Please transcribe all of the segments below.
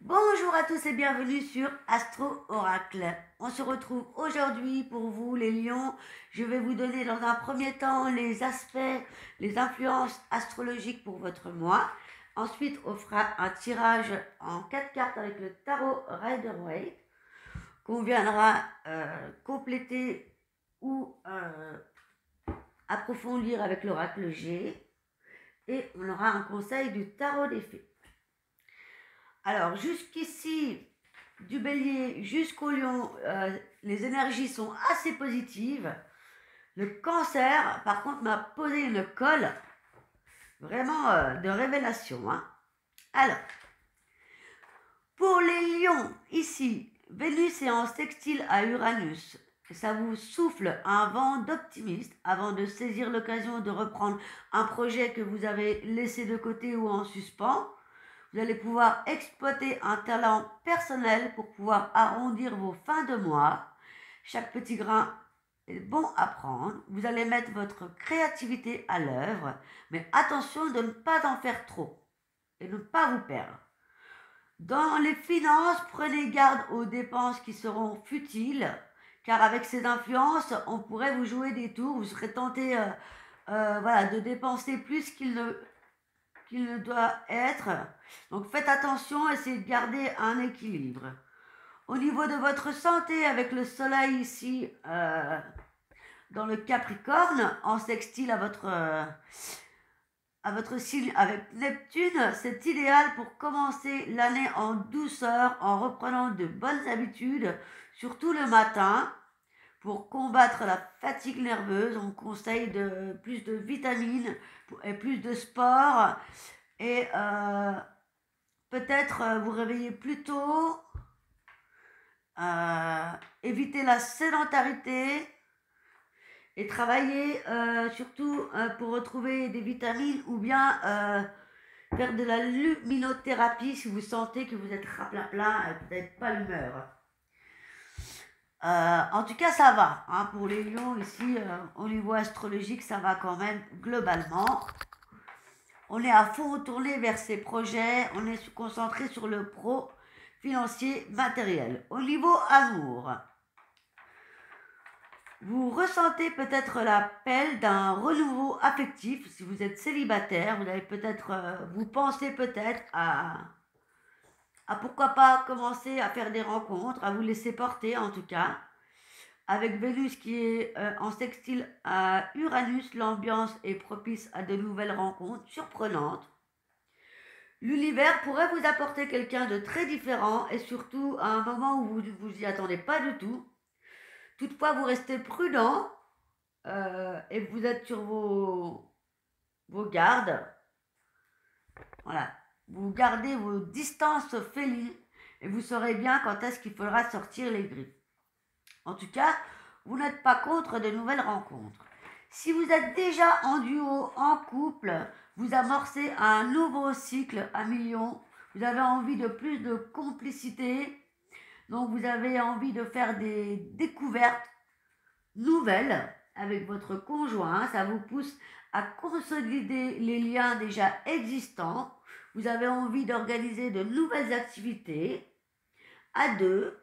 Bonjour à tous et bienvenue sur Astro Oracle. On se retrouve aujourd'hui pour vous les lions. Je vais vous donner dans un premier temps les aspects, les influences astrologiques pour votre mois. Ensuite, on fera un tirage en 4 cartes avec le tarot Rider-Waite qu'on viendra compléter ou approfondir avec l'oracle G. Et on aura un conseil du tarot des fées. Alors, jusqu'ici, du bélier jusqu'au lion, les énergies sont assez positives. Le cancer, par contre, m'a posé une colle vraiment de révélation. Alors, pour les lions, ici, Vénus est en sextile à Uranus. Ça vous souffle un vent d'optimisme avant de saisir l'occasion de reprendre un projet que vous avez laissé de côté ou en suspens. Vous allez pouvoir exploiter un talent personnel pour pouvoir arrondir vos fins de mois. Chaque petit grain est bon à prendre. Vous allez mettre votre créativité à l'œuvre, mais attention de ne pas en faire trop et de ne pas vous perdre. Dans les finances, prenez garde aux dépenses qui seront futiles, car avec ces influences, on pourrait vous jouer des tours. Vous serez tenté de dépenser plus qu'il ne doit être. Donc faites attention, essayez de garder un équilibre. Au niveau de votre santé, avec le soleil ici dans le Capricorne, en sextile à votre signe avec Neptune, c'est idéal pour commencer l'année en douceur, en reprenant de bonnes habitudes, surtout le matin. Pour combattre la fatigue nerveuse, on conseille plus de vitamines et plus de sport. Et peut-être vous réveiller plus tôt, éviter la sédentarité et travailler surtout pour retrouver des vitamines ou bien faire de la luminothérapie si vous sentez que vous êtes raplapla et que vous n'êtes pas l'humeur. En tout cas, ça va. Pour les lions, ici, au niveau astrologique, ça va quand même globalement. On est à fond tourné vers ces projets, on est concentré sur le pro financier matériel. Au niveau amour, vous ressentez peut-être l'appel d'un renouveau affectif. Si vous êtes célibataire, vous avez vous pensez peut-être à pourquoi pas commencer à faire des rencontres, à vous laisser porter en tout cas. Avec Vénus qui est en sextile à Uranus, l'ambiance est propice à de nouvelles rencontres surprenantes. L'univers pourrait vous apporter quelqu'un de très différent et surtout à un moment où vous ne vous y attendez pas du tout. Toutefois, vous restez prudent et vous êtes sur vos gardes. Voilà. Vous gardez vos distances félines et vous saurez bien quand est-ce qu'il faudra sortir les griffes. En tout cas, vous n'êtes pas contre de nouvelles rencontres. Si vous êtes déjà en duo, en couple, vous amorcez un nouveau cycle à millions. Vous avez envie de plus de complicité. Donc vous avez envie de faire des découvertes nouvelles avec votre conjoint. Ça vous pousse à consolider les liens déjà existants. Vous avez envie d'organiser de nouvelles activités à deux,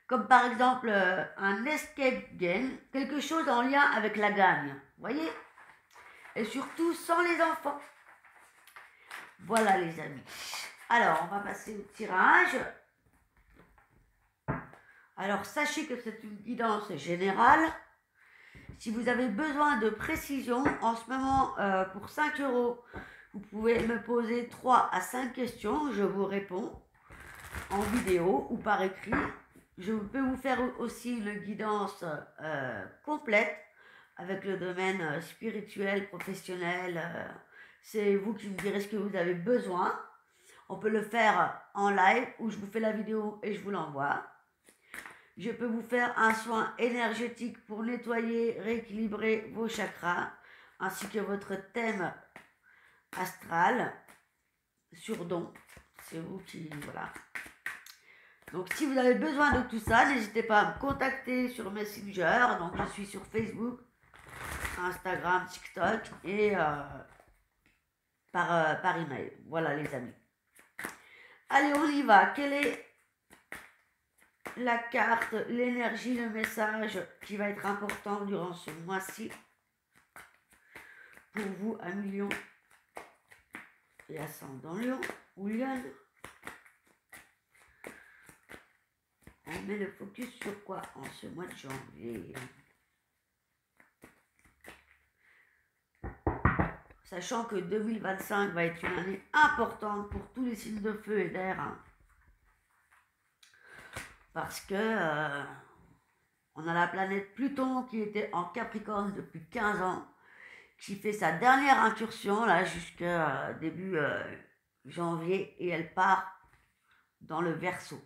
comme par exemple un escape game, quelque chose en lien avec la gagne, voyez, et surtout sans les enfants. Voilà les amis. Alors, on va passer au tirage. Alors, sachez que c'est une guidance générale. Si vous avez besoin de précision, en ce moment, pour 5 €, vous pouvez me poser 3 à 5 questions. Je vous réponds en vidéo ou par écrit. Je peux vous faire aussi une guidance complète avec le domaine spirituel, professionnel. C'est vous qui me direz ce que vous avez besoin. On peut le faire en live ou je vous fais la vidéo et je vous l'envoie. Je peux vous faire un soin énergétique pour nettoyer, rééquilibrer vos chakras, ainsi que votre thème astral sur don. C'est vous qui... Voilà. Donc si vous avez besoin de tout ça, n'hésitez pas à me contacter sur Messenger. Donc je suis sur Facebook, Instagram, TikTok et par email. Voilà les amis. Allez, on y va. Quelle est la carte, l'énergie, le message qui va être important durant ce mois-ci pour vous à Lion et ascendant Lion ou Lion? On met le focus sur quoi en ce mois de janvier? Sachant que 2025 va être une année importante pour tous les signes de feu et d'air. Hein. Parce que on a la planète Pluton qui était en Capricorne depuis 15 ans, qui fait sa dernière incursion là jusqu'à début janvier et elle part dans le Verseau.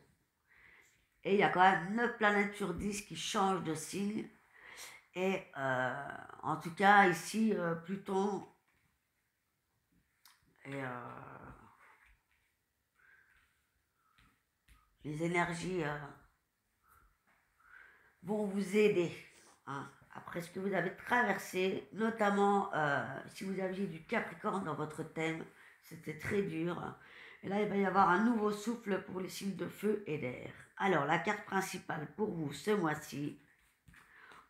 Et il y a quand même 9 planètes sur 10 qui changent de signe. Et en tout cas ici Pluton et les énergies vont vous aider hein, après ce que vous avez traversé, notamment si vous aviez du Capricorne dans votre thème, c'était très dur. Et là, il va y avoir un nouveau souffle pour les signes de feu et d'air. Alors, la carte principale pour vous ce mois-ci,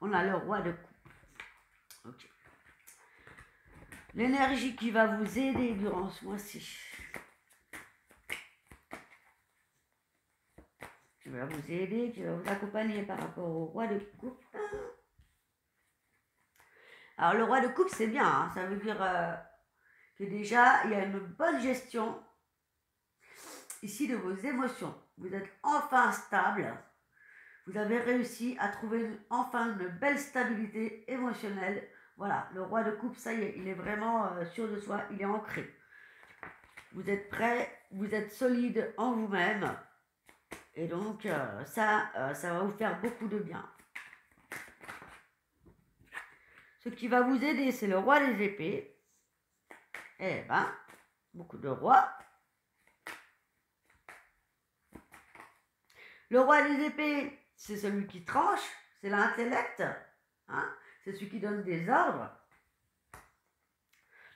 on a le roi de coupe. Okay. L'énergie qui va vous aider durant ce mois-ci. Qui va vous aider, qui va vous accompagner par rapport au roi de coupe. Alors, le roi de coupe, c'est bien. Hein, ça veut dire que déjà, il y a une bonne gestion ici de vos émotions. Vous êtes enfin stable. Vous avez réussi à trouver enfin une belle stabilité émotionnelle. Voilà, le roi de coupe, ça y est, il est vraiment sûr de soi, il est ancré. Vous êtes prêt, vous êtes solide en vous-même. Et donc, ça va vous faire beaucoup de bien. Ce qui va vous aider, c'est le roi des épées. Eh ben, beaucoup de rois. Le roi des épées, c'est celui qui tranche, c'est l'intellect, hein, c'est celui qui donne des ordres.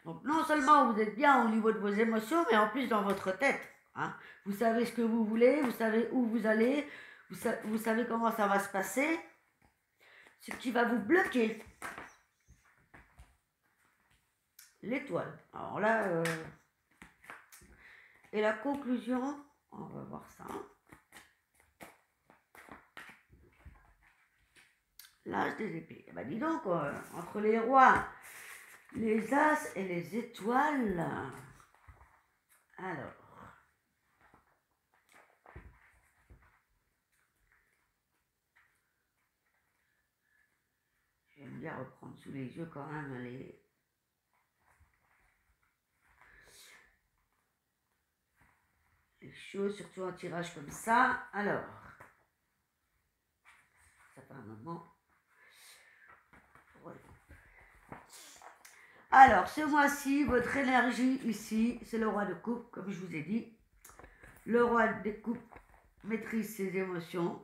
Donc non seulement vous êtes bien au niveau de vos émotions, mais en plus dans votre tête. Hein. Vous savez ce que vous voulez, vous savez où vous allez, vous savez comment ça va se passer. Ce qui va vous bloquer. L'étoile. Alors là, et la conclusion, on va voir ça. L'âge des épées. Eh ben dis donc, entre les rois, les as et les étoiles. Alors. J'aime bien reprendre sous les yeux quand même les choses, surtout un tirage comme ça. Alors. Ça fait un moment. Voilà. Alors, ce mois-ci, votre énergie ici, c'est le roi de coupe, comme je vous ai dit. Le roi des coupes maîtrise ses émotions,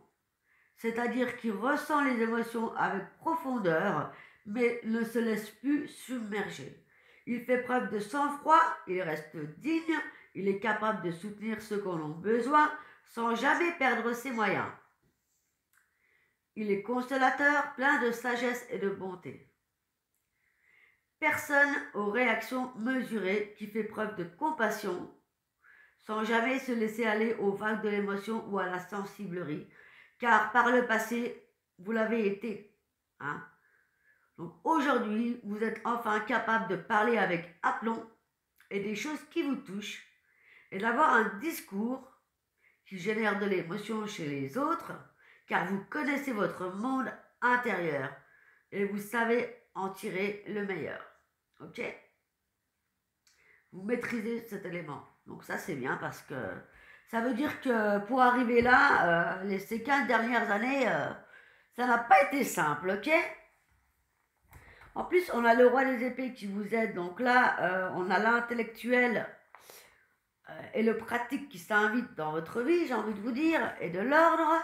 c'est-à-dire qu'il ressent les émotions avec profondeur, mais ne se laisse plus submerger. Il fait preuve de sang-froid, il reste digne, il est capable de soutenir ceux qui en ont besoin, sans jamais perdre ses moyens. Il est consolateur, plein de sagesse et de bonté. Personne aux réactions mesurées qui fait preuve de compassion, sans jamais se laisser aller aux vagues de l'émotion ou à la sensiblerie, car par le passé, vous l'avez été. Hein? Donc aujourd'hui, vous êtes enfin capable de parler avec aplomb et des choses qui vous touchent, et d'avoir un discours qui génère de l'émotion chez les autres, car vous connaissez votre monde intérieur et vous savez en tirer le meilleur. Ok? Vous maîtrisez cet élément. Donc ça c'est bien parce que ça veut dire que pour arriver là, ces 15 dernières années, ça n'a pas été simple, ok? En plus, on a le roi des épées qui vous aide. Donc là, on a l'intellectuel et le pratique qui s'invite dans votre vie, j'ai envie de vous dire, et de l'ordre.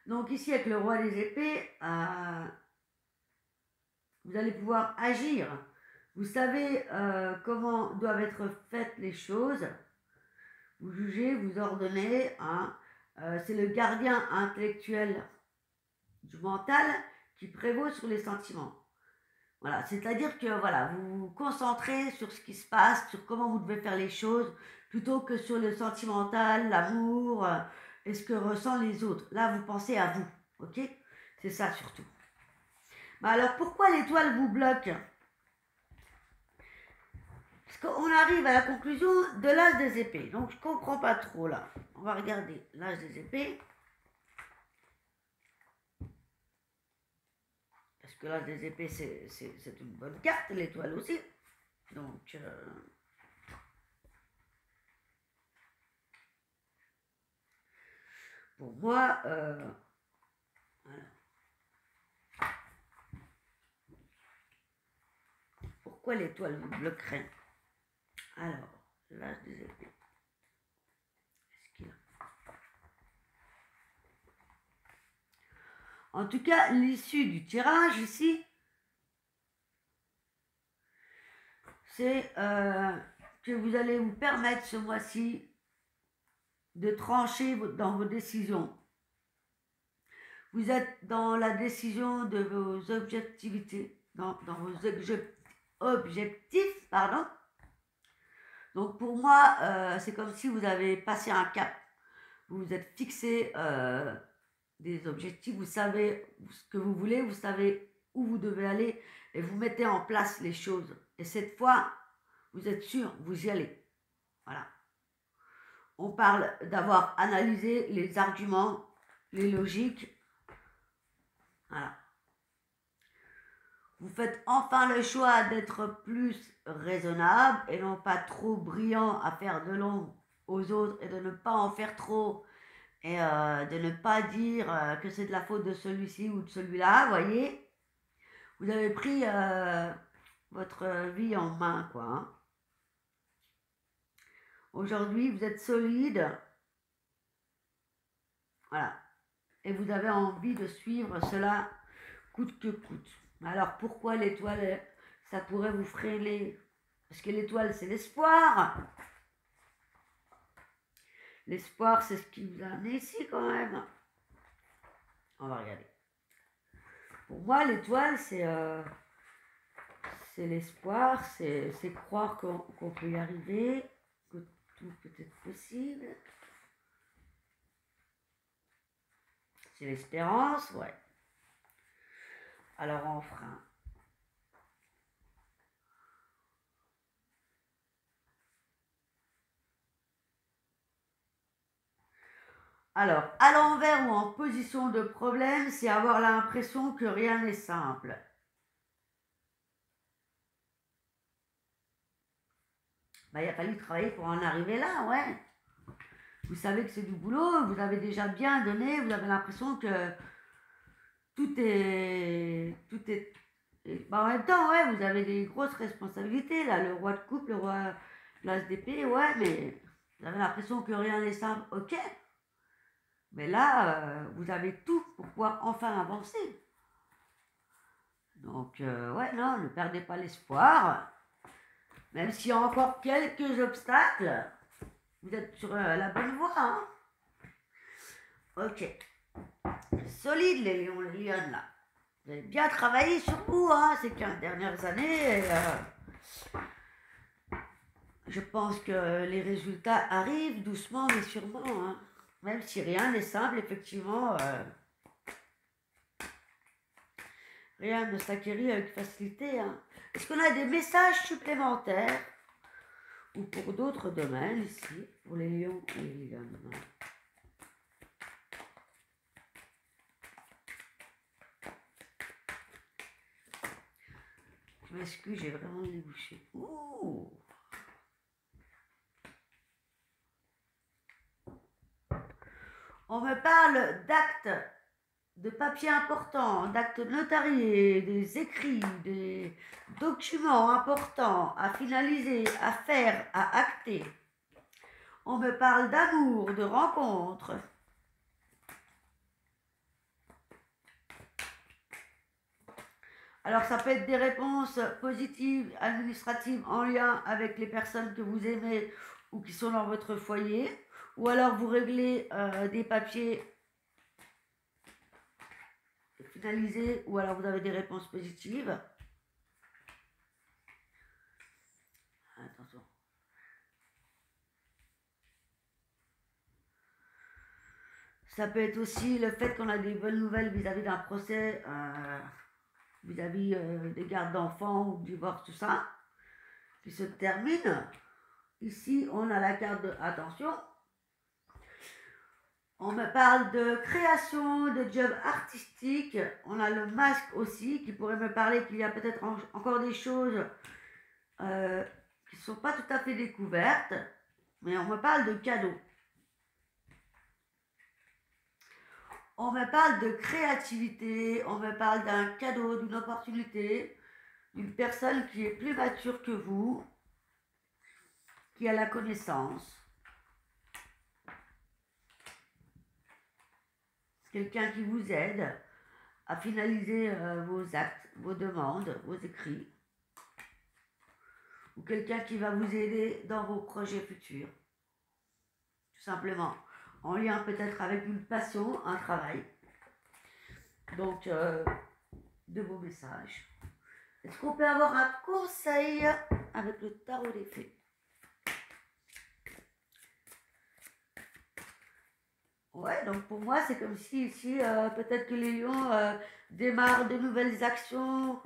Donc ici, avec le roi des épées, vous allez pouvoir agir Vous savez comment doivent être faites les choses. Vous jugez, vous ordonnez. Hein. C'est le gardien intellectuel du mental qui prévaut sur les sentiments. Voilà, c'est-à-dire que voilà, vous vous concentrez sur ce qui se passe, sur comment vous devez faire les choses, plutôt que sur le sentimental, l'amour et ce que ressentent les autres. Là, vous pensez à vous, ok? C'est ça surtout. Mais alors, pourquoi l'étoile vous bloque? Parce qu'on arrive à la conclusion de l'âge des épées. Donc, je comprends pas trop là. On va regarder l'âge des épées. Parce que l'âge des épées, c'est une bonne carte, l'étoile aussi. Donc, pour moi, voilà. Pourquoi l'étoile vous bloquerait? Alors, l'âge des épées. Est-ce qu'il a... En tout cas, l'issue du tirage ici, c'est que vous allez vous permettre ce mois-ci de trancher dans vos décisions. Vous êtes dans la décision de vos objectivités, dans vos objectifs, pardon. Donc pour moi, c'est comme si vous avez passé un cap. Vous vous êtes fixé des objectifs, vous savez ce que vous voulez, vous savez où vous devez aller et vous mettez en place les choses. Et cette fois, vous êtes sûr, vous y allez. Voilà. On parle d'avoir analysé les arguments, les logiques. Voilà. Vous faites enfin le choix d'être plus raisonnable et non pas trop brillant à faire de l'ombre aux autres et de ne pas en faire trop et de ne pas dire que c'est de la faute de celui-ci ou de celui-là, voyez. Vous avez pris votre vie en main, quoi. Hein. Aujourd'hui, vous êtes solide. Voilà. Et vous avez envie de suivre cela coûte que coûte. Alors pourquoi l'étoile, ça pourrait vous freiner? Parce que l'étoile, c'est l'espoir. L'espoir, c'est ce qui vous a amené ici quand même. On va regarder. Pour moi, l'étoile, c'est l'espoir, c'est croire qu'on peut y arriver, que tout peut être possible. C'est l'espérance, ouais. Alors en frein. Alors, à l'envers ou en position de problème, c'est avoir l'impression que rien n'est simple. Bah, il a fallu travailler pour en arriver là, ouais. Vous savez que c'est du boulot, vous avez déjà bien donné, vous avez l'impression que tout est... Bah, en même temps, ouais, vous avez des grosses responsabilités, là, le roi de coupe, le roi de l'as d'épée, ouais, mais vous avez l'impression que rien n'est simple, ok. Mais là, vous avez tout pour pouvoir enfin avancer. Donc, ouais, non, ne perdez pas l'espoir. Même s'il y a encore quelques obstacles, vous êtes sur la bonne voie. Hein. Ok. Solide les lions, les lionnes là. Vous avez bien travaillé sur vous hein, ces 15 dernières années. Et, je pense que les résultats arrivent doucement mais sûrement. Hein. Même si rien n'est simple, effectivement, rien ne s'acquérit avec facilité. Hein. Est-ce qu'on a des messages supplémentaires ou pour d'autres domaines ici, pour les lions et les lionnes? Je m'excuse, j'ai vraiment les bouchées. Ouh. On me parle d'actes, de papiers importants, d'actes notariés, des écrits, des documents importants à finaliser, à faire, à acter. On me parle d'amour, de rencontres. Alors, ça peut être des réponses positives, administratives en lien avec les personnes que vous aimez ou qui sont dans votre foyer. Ou alors, vous réglez des papiers finalisés, ou alors vous avez des réponses positives. Attention. Ça peut être aussi le fait qu'on a des bonnes nouvelles vis-à-vis d'un procès, vis-à-vis des gardes d'enfants ou divorce, tout ça, qui se termine. Ici, on a la carte de attention. On me parle de création, de job artistique. On a le masque aussi qui pourrait me parler qu'il y a peut-être encore des choses qui ne sont pas tout à fait découvertes. Mais on me parle de cadeaux. On me parle de créativité. On me parle d'un cadeau, d'une opportunité, d'une personne qui est plus mature que vous, qui a la connaissance. Quelqu'un qui vous aide à finaliser vos actes, vos demandes, vos écrits. Ou quelqu'un qui va vous aider dans vos projets futurs. Tout simplement. En lien peut-être avec une passion, un travail. Donc, de vos messages. Est-ce qu'on peut avoir un conseil avec le tarot des fées? Ouais, donc pour moi, c'est comme si ici, peut-être que les lions démarrent de nouvelles actions,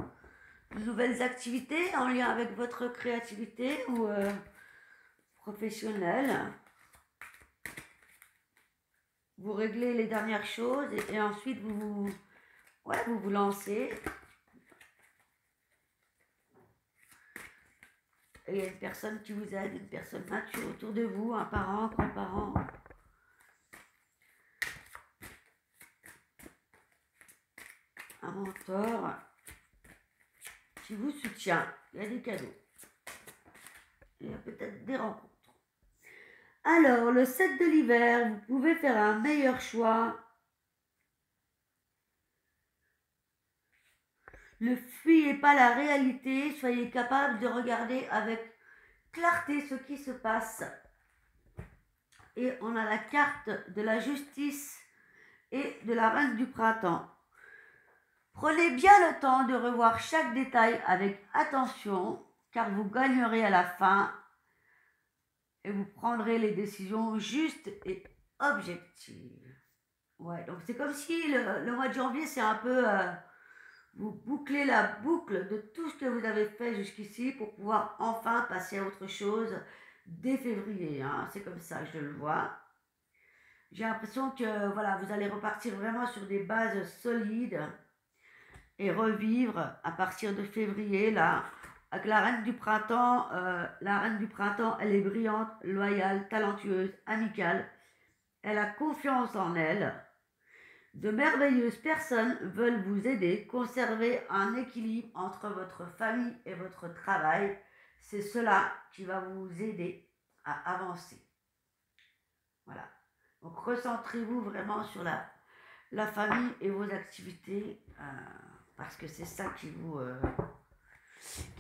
de nouvelles activités en lien avec votre créativité ou professionnelle. Vous réglez les dernières choses et ensuite vous vous lancez. Et il y a une personne qui vous aide, une personne mature autour de vous, un parent, grand-parent. Un mentor qui vous soutient. Il y a des cadeaux. Il y a peut-être des rencontres. Alors, le 7 de l'hiver, vous pouvez faire un meilleur choix. Ne fuyez pas la réalité, soyez capable de regarder avec clarté ce qui se passe. Et on a la carte de la justice et de la reine du printemps. Prenez bien le temps de revoir chaque détail avec attention, car vous gagnerez à la fin et vous prendrez les décisions justes et objectives. Ouais, donc c'est comme si le mois de janvier, c'est un peu... vous bouclez la boucle de tout ce que vous avez fait jusqu'ici pour pouvoir enfin passer à autre chose dès février. Hein. C'est comme ça que je le vois. J'ai l'impression que voilà, vous allez repartir vraiment sur des bases solides et revivre à partir de février, là, avec la reine du printemps. La reine du printemps, elle est brillante, loyale, talentueuse, amicale. Elle a confiance en elle. De merveilleuses personnes veulent vous aider, conserver un équilibre entre votre famille et votre travail. C'est cela qui va vous aider à avancer. Voilà. Donc recentrez-vous vraiment sur la famille et vos activités parce que c'est ça qui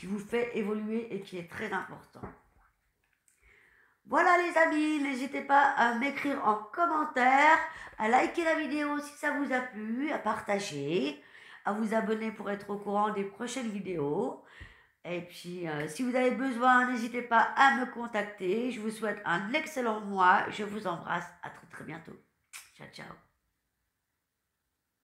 vous fait évoluer et qui est très important. Voilà les amis, n'hésitez pas à m'écrire en commentaire, à liker la vidéo si ça vous a plu, à partager, à vous abonner pour être au courant des prochaines vidéos. Et puis, si vous avez besoin, n'hésitez pas à me contacter. Je vous souhaite un excellent mois. Je vous embrasse. À très très bientôt. Ciao, ciao.